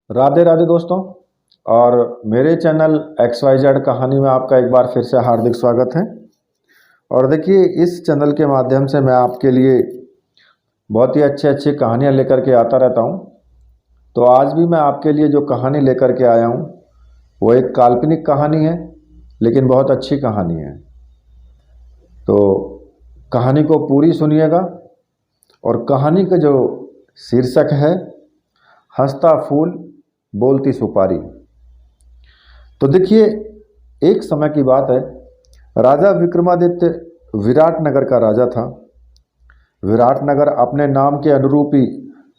राधे राधे दोस्तों। और मेरे चैनल XYZ कहानी में आपका एक बार फिर से हार्दिक स्वागत है। और देखिए, इस चैनल के माध्यम से मैं आपके लिए बहुत ही अच्छी अच्छी कहानियाँ लेकर के आता रहता हूँ। तो आज भी मैं आपके लिए जो कहानी लेकर के आया हूँ वो एक काल्पनिक कहानी है, लेकिन बहुत अच्छी कहानी है। तो कहानी को पूरी सुनिएगा। और कहानी का जो शीर्षक है, हंसता फूल बोलती सुपारी। तो देखिए, एक समय की बात है, राजा विक्रमादित्य विराटनगर का राजा था। विराटनगर अपने नाम के अनुरूप ही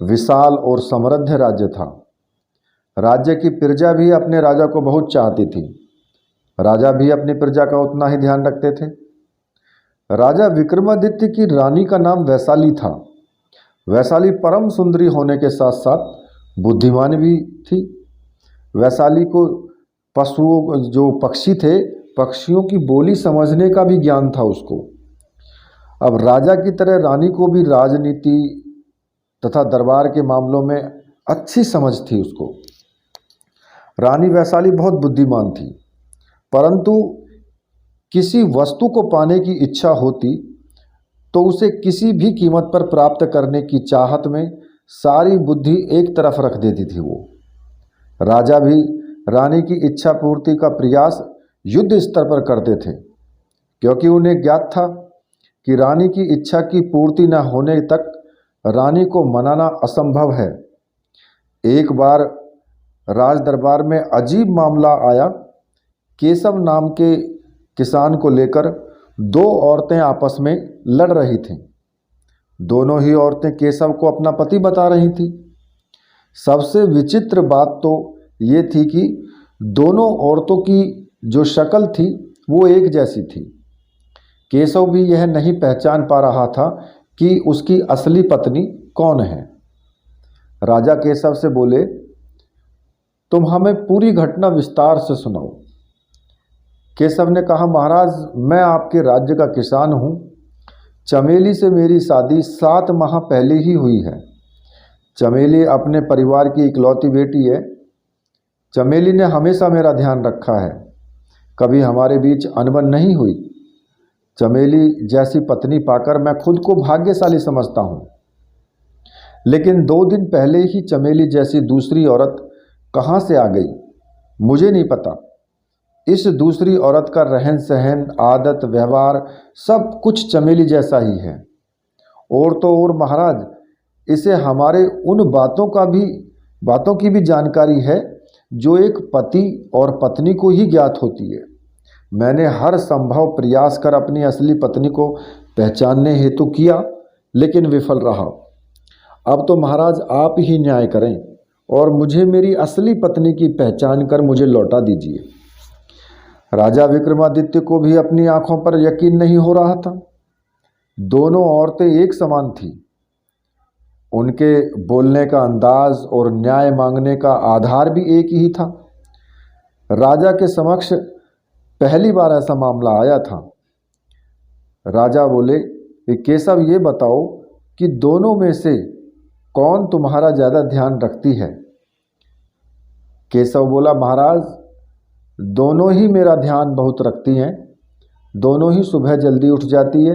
विशाल और समृद्ध राज्य था। राज्य की प्रजा भी अपने राजा को बहुत चाहती थी। राजा भी अपनी प्रजा का उतना ही ध्यान रखते थे। राजा विक्रमादित्य की रानी का नाम वैशाली था। वैशाली परम सुंदरी होने के साथ साथ बुद्धिमान भी थी। वैशाली को पशुओं जो पक्षी थे, पक्षियों की बोली समझने का भी ज्ञान था उसको। अब राजा की तरह रानी को भी राजनीति तथा दरबार के मामलों में अच्छी समझ थी उसको। रानी वैशाली बहुत बुद्धिमान थी, परंतु किसी वस्तु को पाने की इच्छा होती तो उसे किसी भी कीमत पर प्राप्त करने की चाहत में सारी बुद्धि एक तरफ रख देती थी वो। राजा भी रानी की इच्छा पूर्ति का प्रयास युद्ध स्तर पर करते थे, क्योंकि उन्हें ज्ञात था कि रानी की इच्छा की पूर्ति न होने तक रानी को मनाना असंभव है। एक बार राज दरबार में अजीब मामला आया। केशव नाम के किसान को लेकर दो औरतें आपस में लड़ रही थीं। दोनों ही औरतें केशव को अपना पति बता रही थीं। सबसे विचित्र बात तो ये थी कि दोनों औरतों की जो शक्ल थी वो एक जैसी थी। केशव भी यह नहीं पहचान पा रहा था कि उसकी असली पत्नी कौन है। राजा केशव से बोले, तुम हमें पूरी घटना विस्तार से सुनाओ। केशव ने कहा, महाराज, मैं आपके राज्य का किसान हूँ। चमेली से मेरी शादी 7 माह पहले ही हुई है। चमेली अपने परिवार की इकलौती बेटी है। चमेली ने हमेशा मेरा ध्यान रखा है, कभी हमारे बीच अनबन नहीं हुई। चमेली जैसी पत्नी पाकर मैं खुद को भाग्यशाली समझता हूँ। लेकिन 2 दिन पहले ही चमेली जैसी दूसरी औरत कहाँ से आ गई मुझे नहीं पता। इस दूसरी औरत का रहन सहन, आदत, व्यवहार सब कुछ चमेली जैसा ही है। और तो और महाराज, इसे हमारे उन बातों की भी जानकारी है जो एक पति और पत्नी को ही ज्ञात होती है। मैंने हर संभव प्रयास कर अपनी असली पत्नी को पहचानने हेतु किया, लेकिन विफल रहा। अब तो महाराज आप ही न्याय करें और मुझे मेरी असली पत्नी की पहचान कर मुझे लौटा दीजिए। राजा विक्रमादित्य को भी अपनी आंखों पर यकीन नहीं हो रहा था। दोनों औरतें एक समान थीं। उनके बोलने का अंदाज और न्याय मांगने का आधार भी एक ही था। राजा के समक्ष पहली बार ऐसा मामला आया था। राजा बोले कि केशव, ये बताओ कि दोनों में से कौन तुम्हारा ज़्यादा ध्यान रखती है। केशव बोला, महाराज, दोनों ही मेरा ध्यान बहुत रखती हैं। दोनों ही सुबह जल्दी उठ जाती है।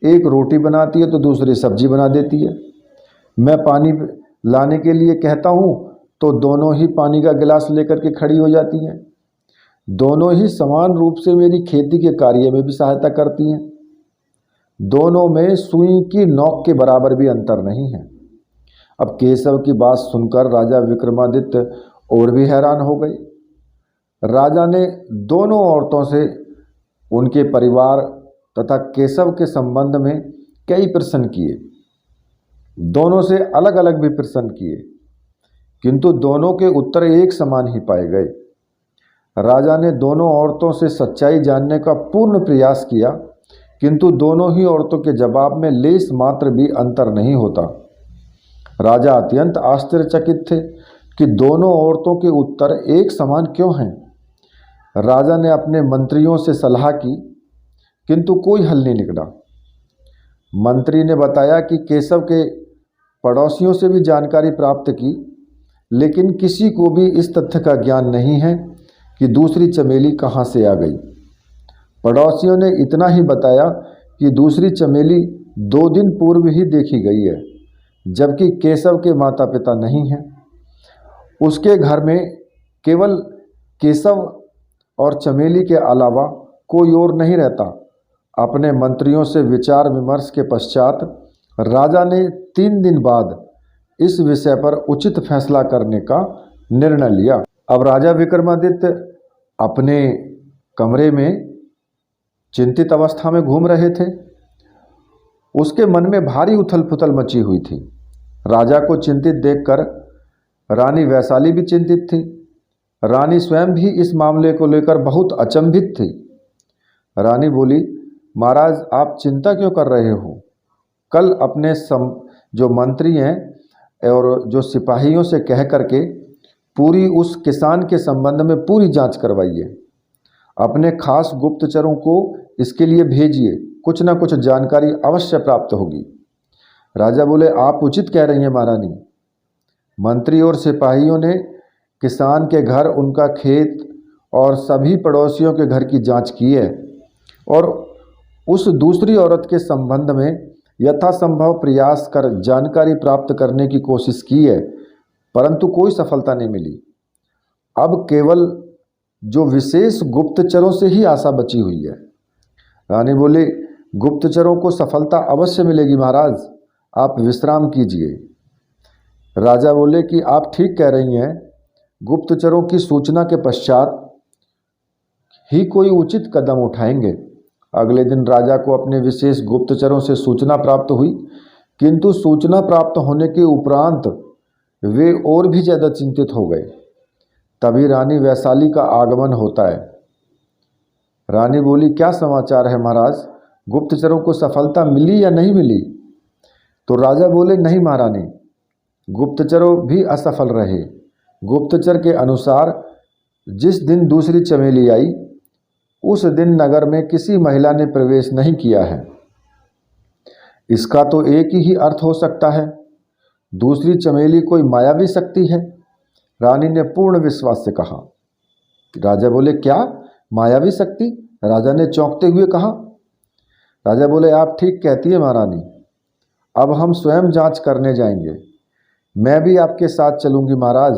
एक रोटी बनाती है तो दूसरी सब्जी बना देती है। मैं पानी लाने के लिए कहता हूँ तो दोनों ही पानी का गिलास लेकर के खड़ी हो जाती हैं। दोनों ही समान रूप से मेरी खेती के कार्य में भी सहायता करती हैं। दोनों में सुई की नोक के बराबर भी अंतर नहीं है। अब केशव की बात सुनकर राजा विक्रमादित्य और भी हैरान हो गए। राजा ने दोनों औरतों से उनके परिवार तथा केशव के संबंध में कई प्रश्न किए। दोनों से अलग अलग भी प्रश्न किए, किंतु दोनों के उत्तर एक समान ही पाए गए। राजा ने दोनों औरतों से सच्चाई जानने का पूर्ण प्रयास किया, किंतु दोनों ही औरतों के जवाब में लेश मात्र भी अंतर नहीं होता। राजा अत्यंत आश्चर्यचकित थे कि दोनों औरतों के उत्तर एक समान क्यों हैं। राजा ने अपने मंत्रियों से सलाह की, किंतु कोई हल नहीं निकला। मंत्री ने बताया कि केशव के पड़ोसियों से भी जानकारी प्राप्त की, लेकिन किसी को भी इस तथ्य का ज्ञान नहीं है कि दूसरी चमेली कहाँ से आ गई। पड़ोसियों ने इतना ही बताया कि दूसरी चमेली 2 दिन पूर्व ही देखी गई है, जबकि केशव के माता पिता नहीं हैं। उसके घर में केवल केशव और चमेली के अलावा कोई और नहीं रहता। अपने मंत्रियों से विचार विमर्श के पश्चात राजा ने 3 दिन बाद इस विषय पर उचित फैसला करने का निर्णय लिया। अब राजा विक्रमादित्य अपने कमरे में चिंतित अवस्था में घूम रहे थे। उसके मन में भारी उथल पुथल मची हुई थी। राजा को चिंतित देखकर रानी वैशाली भी चिंतित थी। रानी स्वयं भी इस मामले को लेकर बहुत अचंभित थी। रानी बोली, महाराज आप चिंता क्यों कर रहे हो? कल अपने जो मंत्री हैं और जो सिपाहियों से कह करके पूरी उस किसान के संबंध में पूरी जांच करवाइए। अपने खास गुप्तचरों को इसके लिए भेजिए, कुछ ना कुछ जानकारी अवश्य प्राप्त होगी। राजा बोले, आप उचित कह रही हैं महारानी। मंत्री और सिपाहियों ने किसान के घर, उनका खेत और सभी पड़ोसियों के घर की जांच की है और उस दूसरी औरत के संबंध में यथासंभव प्रयास कर जानकारी प्राप्त करने की कोशिश की है, परंतु कोई सफलता नहीं मिली। अब केवल जो विशेष गुप्तचरों से ही आशा बची हुई है। रानी बोली, गुप्तचरों को सफलता अवश्य मिलेगी महाराज, आप विश्राम कीजिए। राजा बोले कि आप ठीक कह रही हैं, गुप्तचरों की सूचना के पश्चात ही कोई उचित कदम उठाएंगे। अगले दिन राजा को अपने विशेष गुप्तचरों से सूचना प्राप्त हुई, किंतु सूचना प्राप्त होने के उपरांत वे और भी ज़्यादा चिंतित हो गए। तभी रानी वैशाली का आगमन होता है। रानी बोली, क्या समाचार है महाराज, गुप्तचरों को सफलता मिली या नहीं मिली? तो राजा बोले, नहीं महारानी, गुप्तचरों भी असफल रहे। गुप्तचर के अनुसार जिस दिन दूसरी चमेली आई उस दिन नगर में किसी महिला ने प्रवेश नहीं किया है। इसका तो एक ही अर्थ हो सकता है, दूसरी चमेली कोई मायावी शक्ति है। रानी ने पूर्ण विश्वास से कहा। राजा बोले, क्या मायावी शक्ति? राजा ने चौंकते हुए कहा। राजा बोले, आप ठीक कहती है महारानी, अब हम स्वयं जांच करने जाएंगे। मैं भी आपके साथ चलूंगी महाराज,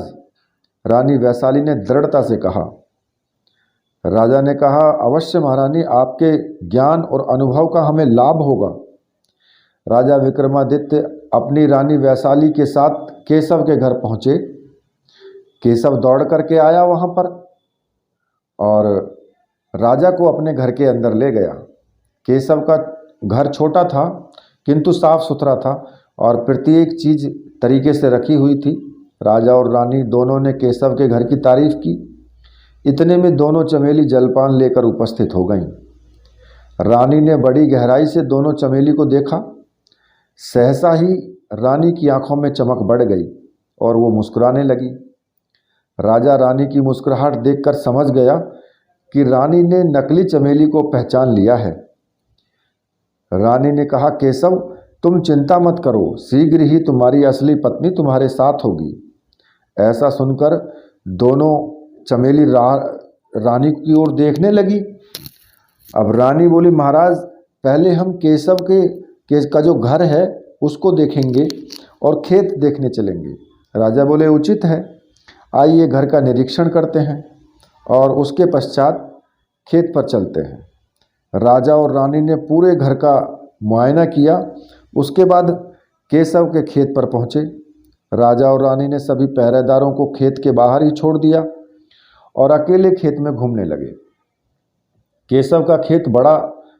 रानी वैशाली ने दृढ़ता से कहा। राजा ने कहा, अवश्य महारानी, आपके ज्ञान और अनुभव का हमें लाभ होगा। राजा विक्रमादित्य अपनी रानी वैशाली के साथ केशव के घर पहुँचे। केशव दौड़ करके आया वहाँ पर और राजा को अपने घर के अंदर ले गया। केशव का घर छोटा था किंतु साफ सुथरा था और प्रत्येक चीज़ तरीके से रखी हुई थी। राजा और रानी दोनों ने केशव के घर की तारीफ की। इतने में दोनों चमेली जलपान लेकर उपस्थित हो गईं। रानी ने बड़ी गहराई से दोनों चमेली को देखा। सहसा ही रानी की आंखों में चमक बढ़ गई और वो मुस्कुराने लगी। राजा रानी की मुस्कुराहट देखकर समझ गया कि रानी ने नकली चमेली को पहचान लिया है। रानी ने कहा, केशव तुम चिंता मत करो, शीघ्र ही तुम्हारी असली पत्नी तुम्हारे साथ होगी। ऐसा सुनकर दोनों चमेली रानी की ओर देखने लगी। अब रानी बोली, महाराज पहले हम केशव का जो घर है उसको देखेंगे और खेत देखने चलेंगे। राजा बोले, उचित है, आइए घर का निरीक्षण करते हैं और उसके पश्चात खेत पर चलते हैं। राजा और रानी ने पूरे घर का मुआयना किया। उसके बाद केशव के खेत पर पहुँचे। राजा और रानी ने सभी पहरेदारों को खेत के बाहर ही छोड़ दिया और अकेले खेत में घूमने लगे। केशव का खेत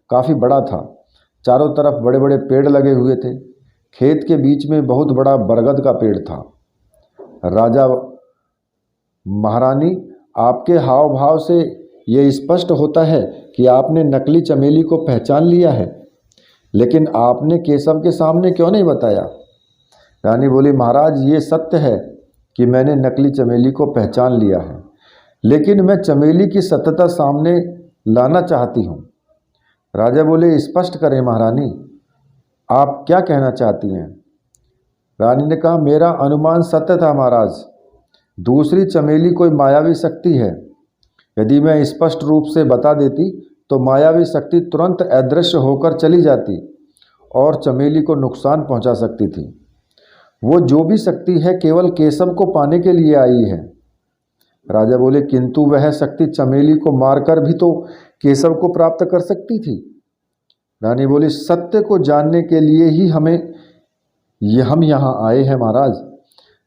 काफ़ी बड़ा था। चारों तरफ बड़े बड़े पेड़ लगे हुए थे। खेत के बीच में बहुत बड़ा बरगद का पेड़ था। राजा, महारानी, आपके हाव भाव से ये स्पष्ट होता है कि आपने नकली चमेली को पहचान लिया है, लेकिन आपने केशव के सामने क्यों नहीं बताया? रानी बोली, महाराज ये सत्य है कि मैंने नकली चमेली को पहचान लिया है, लेकिन मैं चमेली की सत्यता सामने लाना चाहती हूँ। राजा बोले, स्पष्ट करें महारानी, आप क्या कहना चाहती हैं? रानी ने कहा, मेरा अनुमान सत्य था महाराज, दूसरी चमेली कोई मायावी शक्ति है। यदि मैं स्पष्ट रूप से बता देती तो मायावी शक्ति तुरंत अदृश्य होकर चली जाती और चमेली को नुकसान पहुंचा सकती थी। वो जो भी शक्ति है केवल केशव को पाने के लिए आई है। राजा बोले, किंतु वह शक्ति चमेली को मारकर भी तो केशव को प्राप्त कर सकती थी। रानी बोली, सत्य को जानने के लिए ही हम यहाँ आए हैं महाराज।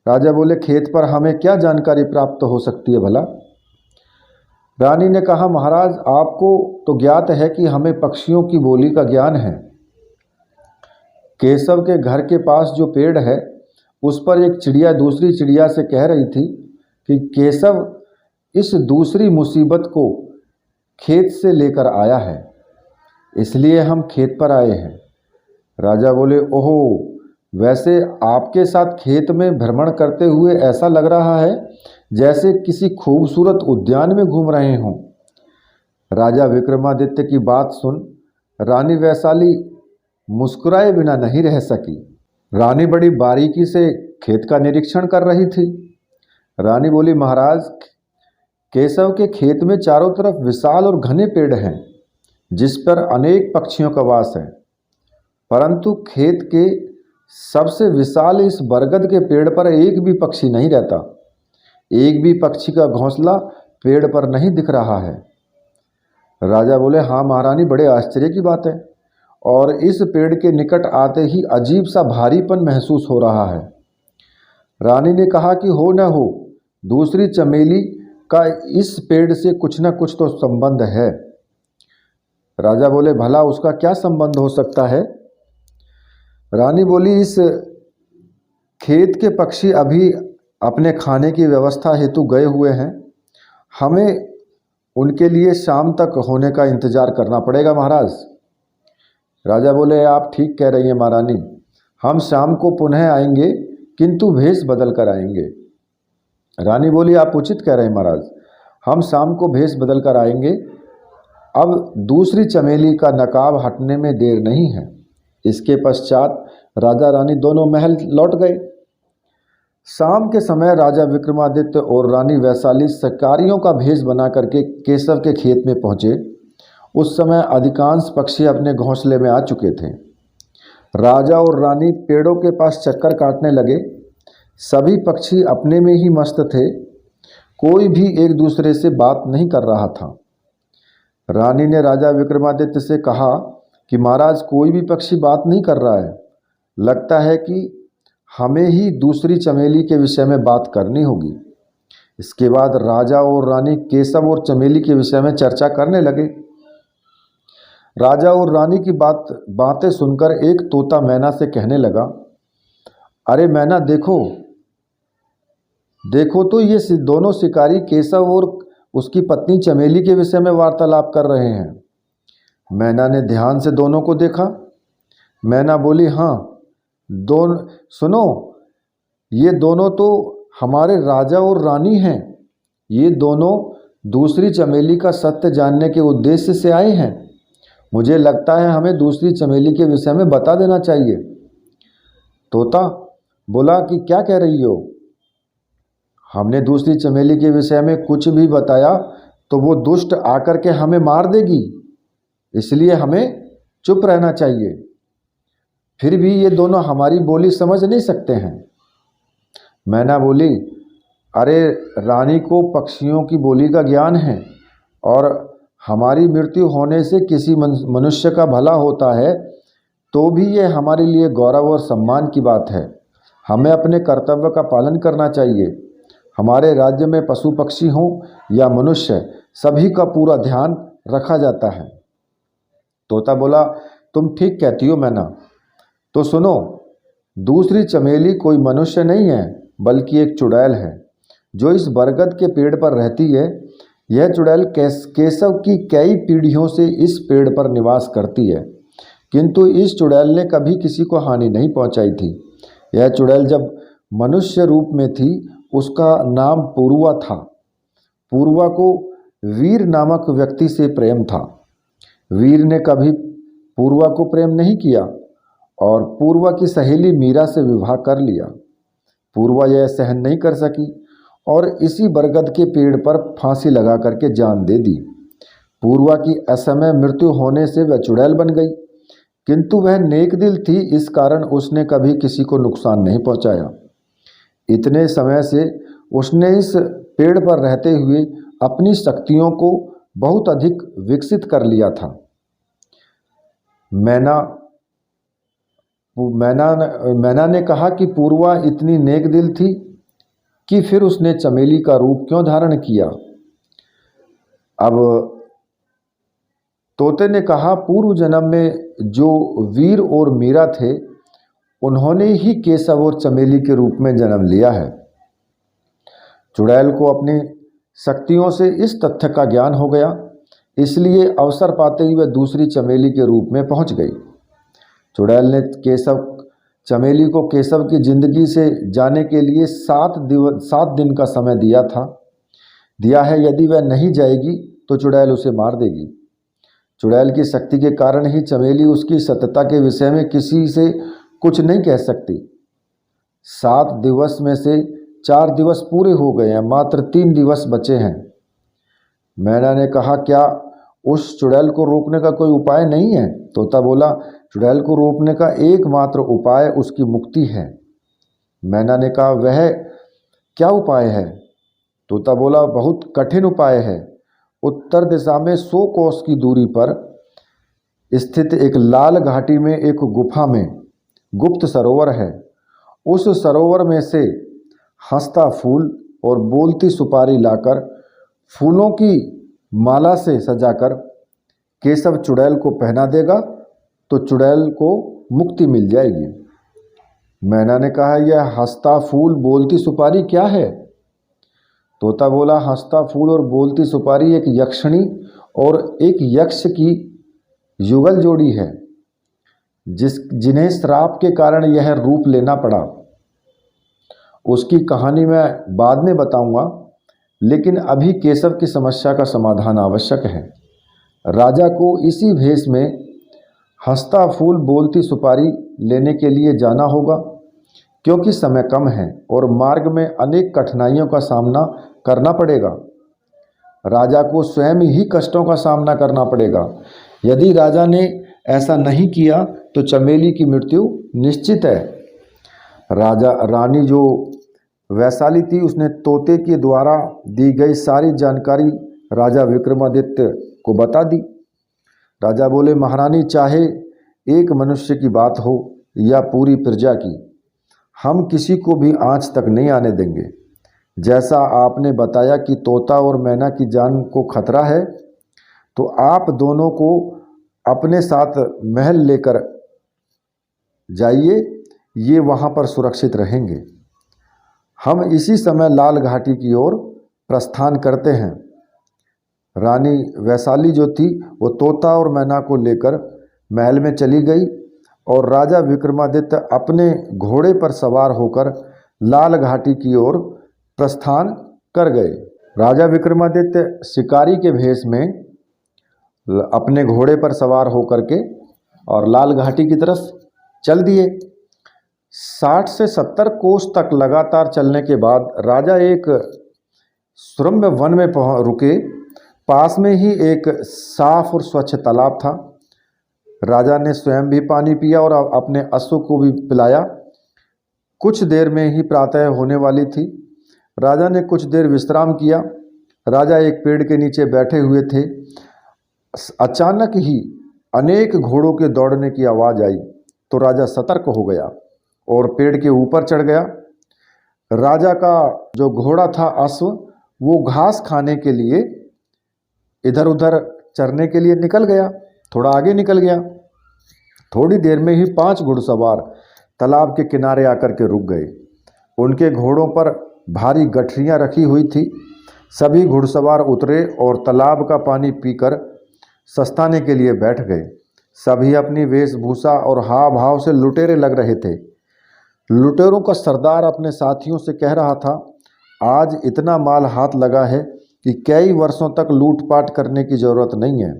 राजा बोले, खेत पर हमें क्या जानकारी प्राप्त हो सकती है भला? रानी ने कहा, महाराज आपको तो ज्ञात है कि हमें पक्षियों की बोली का ज्ञान है। केशव के घर के पास जो पेड़ है उस पर एक चिड़िया दूसरी चिड़िया से कह रही थी कि केशव इस दूसरी मुसीबत को खेत से लेकर आया है, इसलिए हम खेत पर आए हैं। राजा बोले, ओहो, वैसे आपके साथ खेत में भ्रमण करते हुए ऐसा लग रहा है जैसे किसी खूबसूरत उद्यान में घूम रहे हों। राजा विक्रमादित्य की बात सुन रानी वैशाली मुस्कुराए बिना नहीं रह सकी। रानी बड़ी बारीकी से खेत का निरीक्षण कर रही थी। रानी बोली, महाराज केशव के खेत में चारों तरफ विशाल और घने पेड़ हैं जिस पर अनेक पक्षियों का वास है, परंतु खेत के सबसे विशाल इस बरगद के पेड़ पर एक भी पक्षी नहीं रहता। एक भी पक्षी का घोंसला पेड़ पर नहीं दिख रहा है। राजा बोले, हाँ महारानी, बड़े आश्चर्य की बात है, और इस पेड़ के निकट आते ही अजीब सा भारीपन महसूस हो रहा है। रानी ने कहा कि हो न हो दूसरी चमेली का इस पेड़ से कुछ न कुछ तो संबंध है। राजा बोले, भला उसका क्या संबंध हो सकता है? रानी बोली, इस खेत के पक्षी अभी अपने खाने की व्यवस्था हेतु गए हुए हैं। हमें उनके लिए शाम तक होने का इंतजार करना पड़ेगा महाराज। राजा बोले, आप ठीक कह रही हैं महारानी, हम शाम को पुनः आएंगे, किंतु भेष बदल कर आएंगे। रानी बोली, आप उचित कह रहे हैं महाराज, हम शाम को भेष बदल कर आएंगे। अब दूसरी चमेली का नकाब हटने में देर नहीं है। इसके पश्चात राजा रानी दोनों महल लौट गए। शाम के समय राजा विक्रमादित्य और रानी वैशाली शिकारियों का भेष बना करके केशव के खेत में पहुँचे। उस समय अधिकांश पक्षी अपने घोंसले में आ चुके थे। राजा और रानी पेड़ों के पास चक्कर काटने लगे। सभी पक्षी अपने में ही मस्त थे, कोई भी एक दूसरे से बात नहीं कर रहा था। रानी ने राजा विक्रमादित्य से कहा कि महाराज, कोई भी पक्षी बात नहीं कर रहा है, लगता है कि हमें ही दूसरी चमेली के विषय में बात करनी होगी। इसके बाद राजा और रानी केशव और चमेली के विषय में चर्चा करने लगे। राजा और रानी की बातें सुनकर एक तोता मैना से कहने लगा, अरे मैना, देखो देखो तो ये दोनों शिकारी केशव और उसकी पत्नी चमेली के विषय में वार्तालाप कर रहे हैं। मैना ने ध्यान से दोनों को देखा। मैना बोली, हाँ दोनों सुनो, ये दोनों तो हमारे राजा और रानी हैं। ये दोनों दूसरी चमेली का सत्य जानने के उद्देश्य से आए हैं। मुझे लगता है हमें दूसरी चमेली के विषय में बता देना चाहिए। तोता बोला कि क्या कह रही हो? हमने दूसरी चमेली के विषय में कुछ भी बताया तो वो दुष्ट आकर के हमें मार देगी, इसलिए हमें चुप रहना चाहिए। फिर भी ये दोनों हमारी बोली समझ नहीं सकते हैं। मैना बोली, अरे रानी को पक्षियों की बोली का ज्ञान है, और हमारी मृत्यु होने से किसी मनुष्य का भला होता है तो भी ये हमारे लिए गौरव और सम्मान की बात है। हमें अपने कर्तव्य का पालन करना चाहिए। हमारे राज्य में पशु पक्षी हों या मनुष्य, सभी का पूरा ध्यान रखा जाता है। तोता बोला, तुम ठीक कहती हो मैना। तो सुनो, दूसरी चमेली कोई मनुष्य नहीं है बल्कि एक चुड़ैल है जो इस बरगद के पेड़ पर रहती है। यह चुड़ैल केशव की कई पीढ़ियों से इस पेड़ पर निवास करती है, किंतु इस चुड़ैल ने कभी किसी को हानि नहीं पहुंचाई थी। यह चुड़ैल जब मनुष्य रूप में थी उसका नाम पूर्वा था। पूर्वा को वीर नामक व्यक्ति से प्रेम था। वीर ने कभी पूर्वा को प्रेम नहीं किया और पूर्वा की सहेली मीरा से विवाह कर लिया। पूर्वा यह सहन नहीं कर सकी और इसी बरगद के पेड़ पर फांसी लगा करके जान दे दी। पूर्वा की असमय मृत्यु होने से वह चुड़ैल बन गई, किंतु वह नेक दिल थी, इस कारण उसने कभी किसी को नुकसान नहीं पहुंचाया। इतने समय से उसने इस पेड़ पर रहते हुए अपनी शक्तियों को बहुत अधिक विकसित कर लिया था। मैना ने कहा कि पूर्वा इतनी नेक दिल थी कि फिर उसने चमेली का रूप क्यों धारण किया। अब तोते ने कहा, पूर्व जन्म में जो वीर और मीरा थे उन्होंने ही केशव और चमेली के रूप में जन्म लिया है। चुड़ैल को अपनी शक्तियों से इस तथ्य का ज्ञान हो गया, इसलिए अवसर पाते ही वह दूसरी चमेली के रूप में पहुंच गई। चुड़ैल ने चमेली को केशव की जिंदगी से जाने के लिए 7 दिन का समय दिया है। यदि वह नहीं जाएगी तो चुड़ैल उसे मार देगी। चुड़ैल की शक्ति के कारण ही चमेली उसकी सत्यता के विषय में किसी से कुछ नहीं कह सकती। 7 दिवस में से 4 दिवस पूरे हो गए हैं, मात्र 3 दिवस बचे हैं। मैना ने कहा, क्या उस चुड़ैल को रोकने का कोई उपाय नहीं है? तोता बोला, चुड़ैल को रोकने का एकमात्र उपाय उसकी मुक्ति है। मैना ने कहा, वह क्या उपाय है? तोता बोला, बहुत कठिन उपाय है। उत्तर दिशा में 100 कोस की दूरी पर स्थित एक लाल घाटी में एक गुफा में गुप्त सरोवर है। उस सरोवर में से हंसता फूल और बोलती सुपारी लाकर फूलों की माला से सजाकर केशव चुड़ैल को पहना देगा तो चुड़ैल को मुक्ति मिल जाएगी। मैना ने कहा, यह हंसता फूल बोलती सुपारी क्या है? तोता बोला, हंसता फूल और बोलती सुपारी एक यक्षिणी और एक यक्ष की युगल जोड़ी है, जिन्हें श्राप के कारण यह रूप लेना पड़ा। उसकी कहानी मैं बाद में बताऊंगा, लेकिन अभी केशव की समस्या का समाधान आवश्यक है। राजा को इसी भेष में हंसता फूल बोलती सुपारी लेने के लिए जाना होगा, क्योंकि समय कम है और मार्ग में अनेक कठिनाइयों का सामना करना पड़ेगा। राजा को स्वयं ही कष्टों का सामना करना पड़ेगा। यदि राजा ने ऐसा नहीं किया तो चमेली की मृत्यु निश्चित है। रानी जो वैशाली थी, उसने तोते के द्वारा दी गई सारी जानकारी राजा विक्रमादित्य को बता दी। राजा बोले, महारानी, चाहे एक मनुष्य की बात हो या पूरी प्रजा की, हम किसी को भी आँच तक नहीं आने देंगे। जैसा आपने बताया कि तोता और मैना की जान को खतरा है, तो आप दोनों को अपने साथ महल लेकर जाइए, ये वहाँ पर सुरक्षित रहेंगे। हम इसी समय लाल घाटी की ओर प्रस्थान करते हैं। रानी वैशाली जो थी वो तोता और मैना को लेकर महल में चली गई और राजा विक्रमादित्य अपने घोड़े पर सवार होकर लाल घाटी की ओर प्रस्थान कर गए। राजा विक्रमादित्य शिकारी के भेष में अपने घोड़े पर सवार होकर के और लाल घाटी की तरफ चल दिए। 60 से 70 कोस तक लगातार चलने के बाद राजा एक सुरम्य वन में रुके। पास में ही एक साफ और स्वच्छ तालाब था। राजा ने स्वयं भी पानी पिया और अपने अश्व को भी पिलाया। कुछ देर में ही प्रातः होने वाली थी। राजा ने कुछ देर विश्राम किया। राजा एक पेड़ के नीचे बैठे हुए थे। अचानक ही अनेक घोड़ों के दौड़ने की आवाज़ आई तो राजा सतर्क हो गया और पेड़ के ऊपर चढ़ गया। राजा का जो घोड़ा था अश्व, वो घास खाने के लिए इधर उधर चरने के लिए निकल गया, थोड़ा आगे निकल गया। थोड़ी देर में ही 5 घुड़सवार तालाब के किनारे आकर के रुक गए। उनके घोड़ों पर भारी गठरियाँ रखी हुई थी। सभी घुड़सवार उतरे और तालाब का पानी पीकर सस्ताने के लिए बैठ गए। सभी अपनी वेशभूषा और हाव भाव से लुटेरे लग रहे थे। लुटेरों का सरदार अपने साथियों से कह रहा था, आज इतना माल हाथ लगा है कि कई वर्षों तक लूटपाट करने की ज़रूरत नहीं है।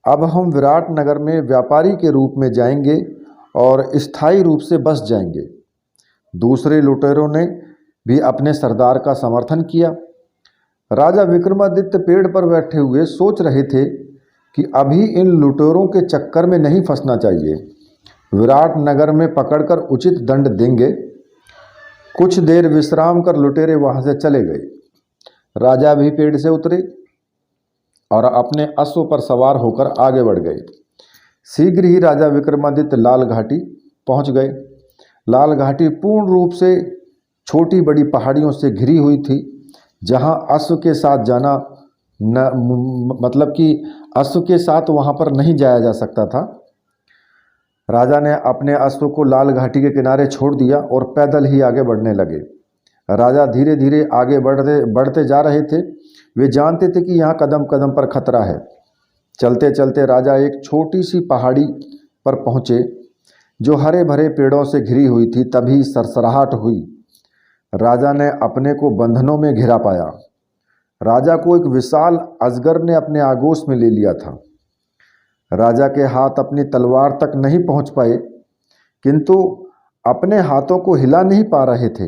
अब हम विराट नगर में व्यापारी के रूप में जाएंगे और स्थायी रूप से बस जाएंगे। दूसरे लुटेरों ने भी अपने सरदार का समर्थन किया। राजा विक्रमादित्य पेड़ पर बैठे हुए सोच रहे थे कि अभी इन लुटेरों के चक्कर में नहीं फंसना चाहिए। विराट नगर में पकड़कर उचित दंड देंगे। कुछ देर विश्राम कर लुटेरे वहां से चले गए। राजा भी पेड़ से उतरे और अपने अश्व पर सवार होकर आगे बढ़ गए। शीघ्र ही राजा विक्रमादित्य लाल घाटी पहुंच गए। लाल घाटी पूर्ण रूप से छोटी बड़ी पहाड़ियों से घिरी हुई थी, जहां अश्व के साथ जाना मतलब कि अश्व के साथ वहां पर नहीं जाया जा सकता था। राजा ने अपने अश्व को लाल घाटी के किनारे छोड़ दिया और पैदल ही आगे बढ़ने लगे। राजा धीरे धीरे आगे बढ़ते जा रहे थे। वे जानते थे कि यहाँ कदम कदम पर खतरा है। चलते चलते राजा एक छोटी सी पहाड़ी पर पहुँचे जो हरे भरे पेड़ों से घिरी हुई थी। तभी सरसराहट हुई। राजा ने अपने को बंधनों में घिरा पाया। राजा को एक विशाल अजगर ने अपने आगोश में ले लिया था। राजा के हाथ अपनी तलवार तक नहीं पहुंच पाए, किंतु अपने हाथों को हिला नहीं पा रहे थे।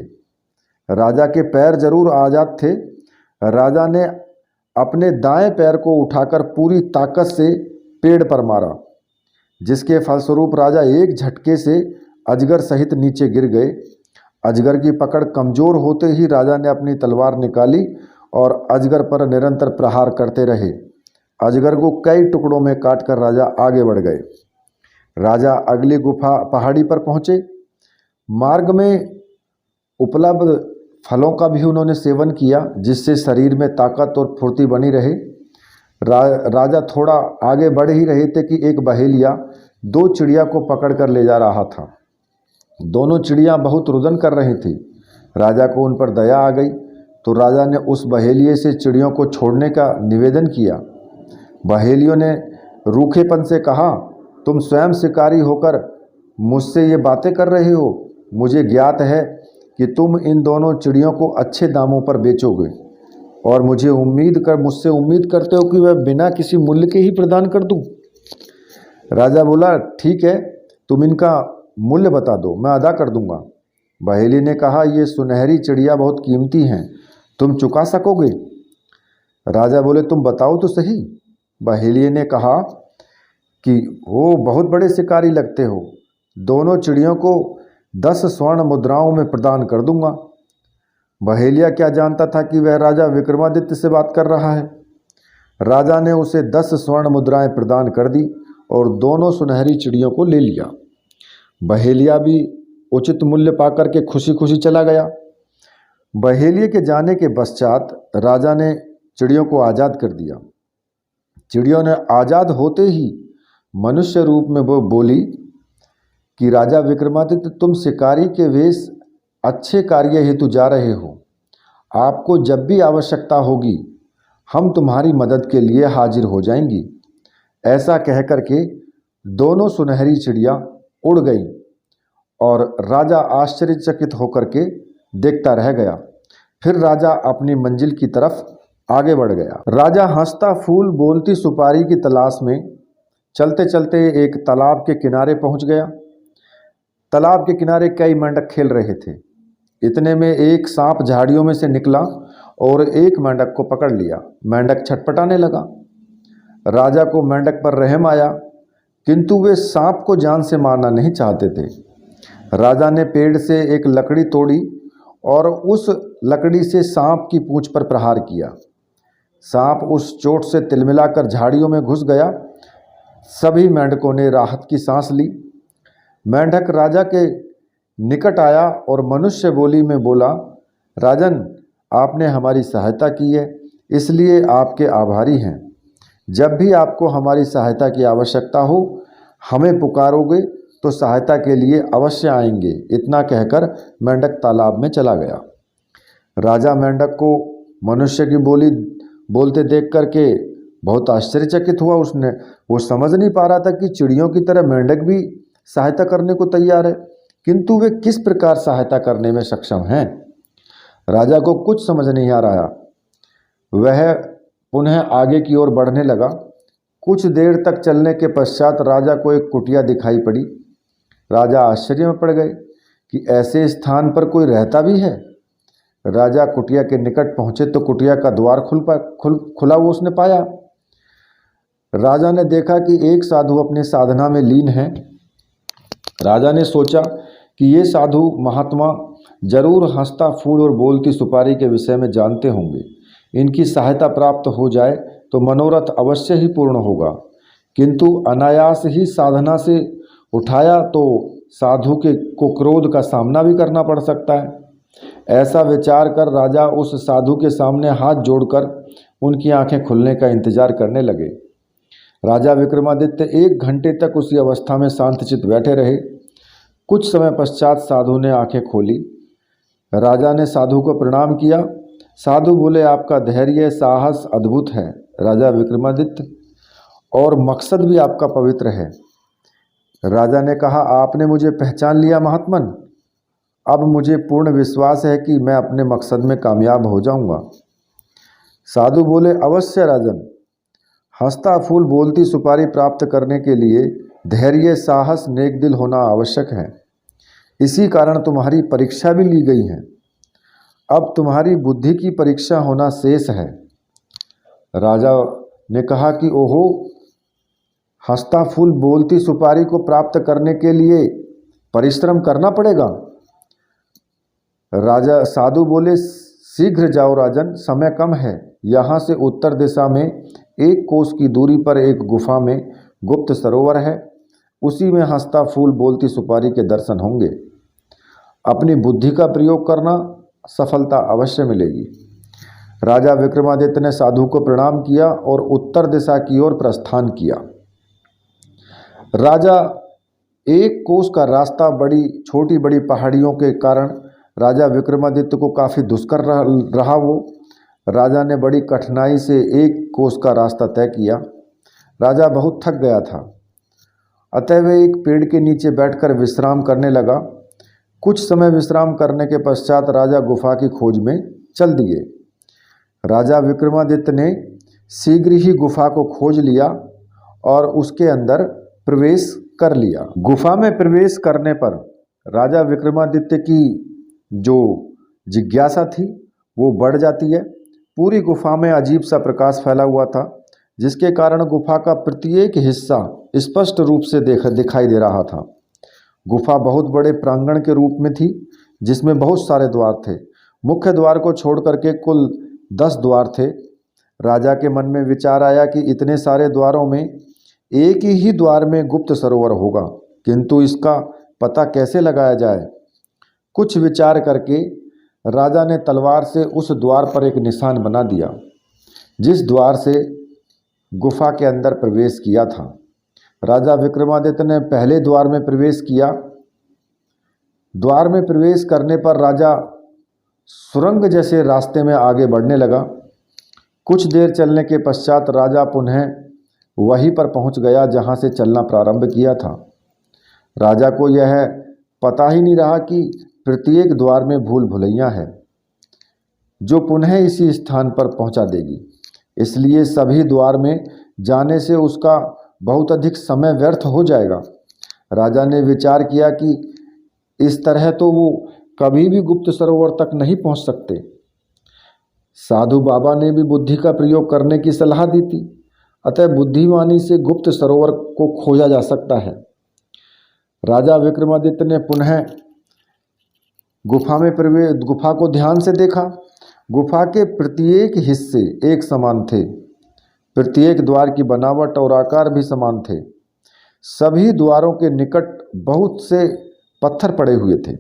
राजा के पैर जरूर आजाद थे। राजा ने अपने दाएं पैर को उठाकर पूरी ताकत से पेड़ पर मारा, जिसके फलस्वरूप राजा एक झटके से अजगर सहित नीचे गिर गए। अजगर की पकड़ कमजोर होते ही राजा ने अपनी तलवार निकाली और अजगर पर निरंतर प्रहार करते रहे। अजगर को कई टुकड़ों में काटकर राजा आगे बढ़ गए। राजा अगली गुफा पहाड़ी पर पहुंचे। मार्ग में उपलब्ध फलों का भी उन्होंने सेवन किया, जिससे शरीर में ताकत और फुर्ती बनी रहे। राजा थोड़ा आगे बढ़ ही रहे थे कि एक बहेलिया दो चिड़िया को पकड़ कर ले जा रहा था। दोनों चिड़िया बहुत रुदन कर रही थी। राजा को उन पर दया आ गई तो राजा ने उस बहेलिए से चिड़ियों को छोड़ने का निवेदन किया। बहेलियों ने रूखेपन से कहा, तुम स्वयं शिकारी होकर मुझसे ये बातें कर रहे हो। मुझे ज्ञात है कि तुम इन दोनों चिड़ियों को अच्छे दामों पर बेचोगे और मुझसे उम्मीद करते हो कि वह बिना किसी मूल्य के ही प्रदान कर दूं। राजा बोला, ठीक है, तुम इनका मूल्य बता दो, मैं अदा कर दूंगा। बहेली ने कहा, ये सुनहरी चिड़िया बहुत कीमती हैं, तुम चुका सकोगे? राजा बोले, तुम बताओ तो सही। बहेलिये ने कहा कि वो बहुत बड़े शिकारी लगते हो, दोनों चिड़ियों को 10 स्वर्ण मुद्राओं में प्रदान कर दूंगा। बहेलिया क्या जानता था कि वह राजा विक्रमादित्य से बात कर रहा है। राजा ने उसे 10 स्वर्ण मुद्राएं प्रदान कर दी और दोनों सुनहरी चिड़ियों को ले लिया। बहेलिया भी उचित मूल्य पाकर के खुशी खुशी चला गया। बहेलिये के जाने के पश्चात राजा ने चिड़ियों को आज़ाद कर दिया। चिड़ियों ने आज़ाद होते ही मनुष्य रूप में वो बोली कि राजा विक्रमादित्य, तुम शिकारी के वेश अच्छे कार्य हेतु जा रहे हो। आपको जब भी आवश्यकता होगी हम तुम्हारी मदद के लिए हाजिर हो जाएंगी। ऐसा कह कर के दोनों सुनहरी चिड़िया उड़ गईं और राजा आश्चर्यचकित होकर के देखता रह गया। फिर राजा अपनी मंजिल की तरफ आगे बढ़ गया। राजा हंसता फूल बोलती सुपारी की तलाश में चलते चलते एक तालाब के किनारे पहुंच गया। तालाब के किनारे कई मेंढक खेल रहे थे। इतने में एक सांप झाड़ियों में से निकला और एक मेंढक को पकड़ लिया। मेंढक छटपटाने लगा। राजा को मेंढक पर रहम आया, किंतु वे सांप को जान से मारना नहीं चाहते थे। राजा ने पेड़ से एक लकड़ी तोड़ी और उस लकड़ी से सांप की पूंछ पर प्रहार किया। सांप उस चोट से तिलमिलाकर झाड़ियों में घुस गया। सभी मेंढकों ने राहत की सांस ली। मेंढक राजा के निकट आया और मनुष्य बोली में बोला, राजन, आपने हमारी सहायता की है, इसलिए आपके आभारी हैं। जब भी आपको हमारी सहायता की आवश्यकता हो हमें पुकारोगे तो सहायता के लिए अवश्य आएंगे। इतना कहकर मेंढक तालाब में चला गया। राजा मेंढक को मनुष्य की बोली बोलते देख करके बहुत आश्चर्यचकित हुआ। वो समझ नहीं पा रहा था कि चिड़ियों की तरह मेंढक भी सहायता करने को तैयार है, किंतु वे किस प्रकार सहायता करने में सक्षम हैं। राजा को कुछ समझ नहीं आ रहा। वह पुनः आगे की ओर बढ़ने लगा। कुछ देर तक चलने के पश्चात राजा को एक कुटिया दिखाई पड़ी। राजा आश्चर्य में पड़ गए कि ऐसे स्थान पर कोई रहता भी है। राजा कुटिया के निकट पहुंचे तो कुटिया का द्वार खुला हुआ उसने पाया। राजा ने देखा कि एक साधु अपनी साधना में लीन है। राजा ने सोचा कि ये साधु महात्मा जरूर हंसता फूल और बोलती सुपारी के विषय में जानते होंगे। इनकी सहायता प्राप्त हो जाए तो मनोरथ अवश्य ही पूर्ण होगा। किंतु अनायास ही साधना से उठाया तो साधु को क्रोध का सामना भी करना पड़ सकता है। ऐसा विचार कर राजा उस साधु के सामने हाथ जोड़कर उनकी आंखें खुलने का इंतजार करने लगे। राजा विक्रमादित्य 1 घंटे तक उसी अवस्था में शांतचित्त बैठे रहे। कुछ समय पश्चात साधु ने आंखें खोली। राजा ने साधु को प्रणाम किया। साधु बोले, आपका धैर्य साहस अद्भुत है राजा विक्रमादित्य, और मकसद भी आपका पवित्र है। राजा ने कहा, आपने मुझे पहचान लिया महात्मन। अब मुझे पूर्ण विश्वास है कि मैं अपने मकसद में कामयाब हो जाऊंगा। साधु बोले, अवश्य राजन, हंसता फूल बोलती सुपारी प्राप्त करने के लिए धैर्य साहस नेक दिल होना आवश्यक है। इसी कारण तुम्हारी परीक्षा भी ली गई है। अब तुम्हारी बुद्धि की परीक्षा होना शेष है। राजा ने कहा कि ओहो, हंसता फूल बोलती सुपारी को प्राप्त करने के लिए परिश्रम करना पड़ेगा। राजा साधु बोले, शीघ्र जाओ राजन, समय कम है। यहाँ से उत्तर दिशा में 1 कोस की दूरी पर एक गुफा में गुप्त सरोवर है। उसी में हंसता फूल बोलती सुपारी के दर्शन होंगे। अपनी बुद्धि का प्रयोग करना, सफलता अवश्य मिलेगी। राजा विक्रमादित्य ने साधु को प्रणाम किया और उत्तर दिशा की ओर प्रस्थान किया। राजा 1 कोस का रास्ता बड़ी छोटी बड़ी पहाड़ियों के कारण राजा विक्रमादित्य को काफ़ी दुष्कर रहा। वो राजा ने बड़ी कठिनाई से 1 कोस का रास्ता तय किया। राजा बहुत थक गया था, अतः वह एक पेड़ के नीचे बैठकर विश्राम करने लगा। कुछ समय विश्राम करने के पश्चात राजा गुफा की खोज में चल दिए। राजा विक्रमादित्य ने शीघ्र ही गुफा को खोज लिया और उसके अंदर प्रवेश कर लिया। गुफा में प्रवेश करने पर राजा विक्रमादित्य की जो जिज्ञासा थी वो बढ़ जाती है। पूरी गुफा में अजीब सा प्रकाश फैला हुआ था, जिसके कारण गुफा का प्रत्येक हिस्सा स्पष्ट रूप से दिखाई दे रहा था। गुफा बहुत बड़े प्रांगण के रूप में थी, जिसमें बहुत सारे द्वार थे। मुख्य द्वार को छोड़ करके कुल 10 द्वार थे। राजा के मन में विचार आया कि इतने सारे द्वारों में एक ही द्वार में गुप्त सरोवर होगा, किंतु इसका पता कैसे लगाया जाए। कुछ विचार करके राजा ने तलवार से उस द्वार पर एक निशान बना दिया जिस द्वार से गुफा के अंदर प्रवेश किया था। राजा विक्रमादित्य ने पहले द्वार में प्रवेश किया। द्वार में प्रवेश करने पर राजा सुरंग जैसे रास्ते में आगे बढ़ने लगा। कुछ देर चलने के पश्चात राजा पुनः वहीं पर पहुंच गया जहां से चलना प्रारंभ किया था। राजा को यह पता ही नहीं रहा कि प्रत्येक द्वार में भूल भुलैया है जो पुनः इसी स्थान पर पहुंचा देगी। इसलिए सभी द्वार में जाने से उसका बहुत अधिक समय व्यर्थ हो जाएगा। राजा ने विचार किया कि इस तरह तो वो कभी भी गुप्त सरोवर तक नहीं पहुंच सकते। साधु बाबा ने भी बुद्धि का प्रयोग करने की सलाह दी थी, अतः बुद्धिमानी से गुप्त सरोवर को खोजा जा सकता है। राजा विक्रमादित्य ने पुनः गुफा को ध्यान से देखा। गुफा के प्रत्येक हिस्से एक समान थे। प्रत्येक द्वार की बनावट और आकार भी समान थे। सभी द्वारों के निकट बहुत से पत्थर पड़े हुए थे।